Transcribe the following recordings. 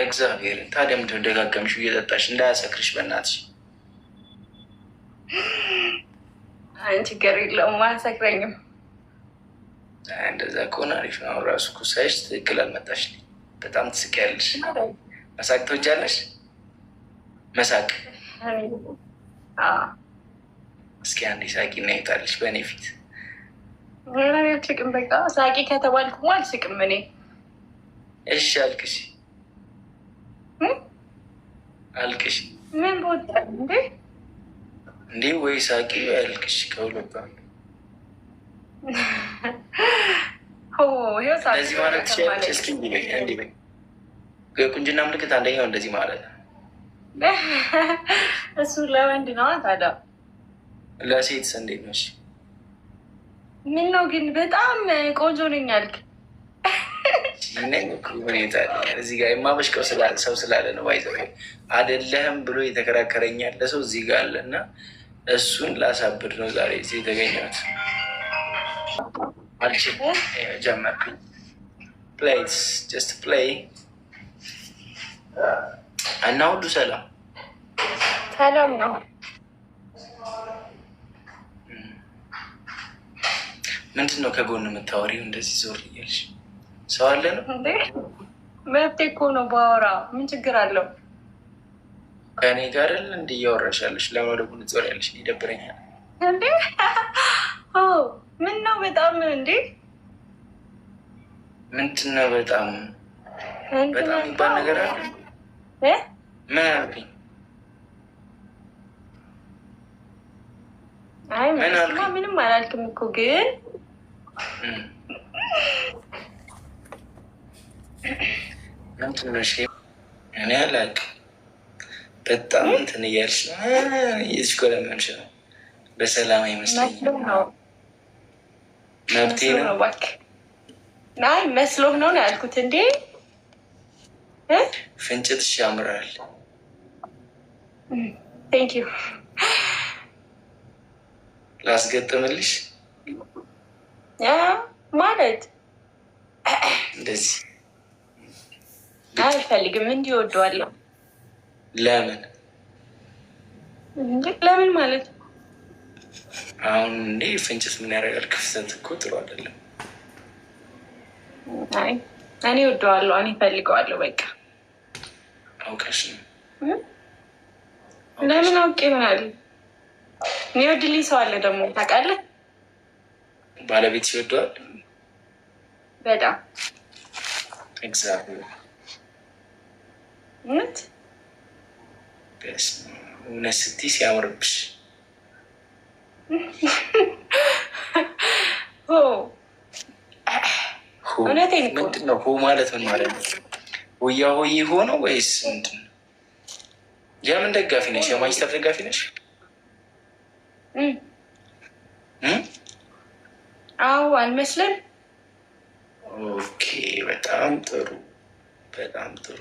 እግዚአብሔር ታዲያ ምንድን ደጋገምሽ እየጠጣሽ እንዳያሰክርሽ በእናትሽ። ችግር የለውም አያሰክረኝም። እንደዛ ከሆነ አሪፍ ነው። አሁን ራሱ እኮ ሳይሽ ትክክል አልመጣሽልኝ። በጣም ትስቂያለሽ። መሳቅ ትወጃለሽ? መሳቅ እስኪ አንዴ ሳቂ እና ይታለሽ በእኔ ፊት። አልስቅም። በቃ ሳቂ ከተባልኩ አልስቅም እኔ። እሺ አልቅሽ አልቅሽ። ምን ቦታ እንዴ? እንዴ ወይ ሳቂ ወይ አልቅሽ ከሁለት እንደዚህ ማለት ትችላለች። እስኪ እንዲህ በይ። የቁንጅና ምልክት አንደኛው እንደዚህ ማለት ነው። እሱ ለወንድ ነው ታዲያ። ለሴትስ እንዴት ነው? ምን ነው ግን በጣም ቆንጆ ነኝ አልክ። ሁኔታ እዚህ ጋር የማበሽቀው ሰው ስላለ ነው። ባይዘው አይደለህም ብሎ የተከራከረኝ ያለ ሰው እዚህ ጋር አለ እና እሱን ላሳብድ ነው ዛሬ እዚህ የተገኘሁት። አልችልም። ጀመርኩኝ። ፕሌይስ ጀስት ፕሌይ እና ሁሉ ሰላም ሰላም ነው። ምንድን ነው ከጎን የምታወሪው እንደዚህ ዞር እያልሽ? ሰው አለ ነው እንዴ? መብቴ እኮ ነው ባወራ፣ ምን ችግር አለው? ከእኔ ጋር እንዲ እያወራሽ ያለሽ ለምን ወደ ጎን ዞር ያለሽ? ይደብረኛል እንዴ? ምን ነው በጣም እንዴ? ምንድን ነው በጣም በጣም የሚባል ነገር አለ? ምን አልኩኝ? አይ ምንም አላልክም እኮ ግን እኔ አላውቅም። በጣም እንትን እያልሽ እየተሽኮረመምሽ ነው። በሰላም አይመስለኝም። መብቴ ነው። አይ መስሎህ ነው ያልኩት። እንዴ ፍንጭትሽ ያምራል። ቴንክ ዩ። ላስገጥምልሽ ማለት እንደዚህ አልፈልግም። እንዲህ እወደዋለሁ። ለምን ለምን ማለት አሁን እንዴ ፍንጭት ምን ያደርጋል? ክፍተት እኮ ጥሩ አይደለም። አይ እኔ እወደዋለሁ። እኔ እፈልገዋለሁ። በቃ አውቀሽ ነው? ለምን አውቄ ይሆናል። የሚወድልኝ ሰው አለ ደግሞ ታውቃለህ። ባለቤትሽ ይወደዋል በጣም እግዚአብሔር። እውነት እውነት ስትይ ሲያምርብሽ። እውነቴን እኮ ምንድን ነው ሆ ማለት? ምን ማለት ነው? ሆያ ሆይ ሆነው ወይስ ምንድን ነው? የምን ደጋፊ ነሽ? የማንቸስተር ደጋፊ ነሽ? አዎ አልመስልም። ኦኬ በጣም ጥሩ በጣም ጥሩ።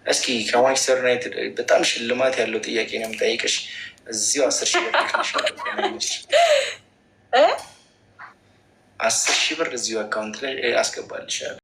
እስኪ ከማንቸስተር ዩናይትድ በጣም ሽልማት ያለው ጥያቄ ነው የምጠይቅሽ። እዚሁ 10,000 ብር 10,000 ብር እዚሁ አካውንት ላይ አስገባልሻለሁ።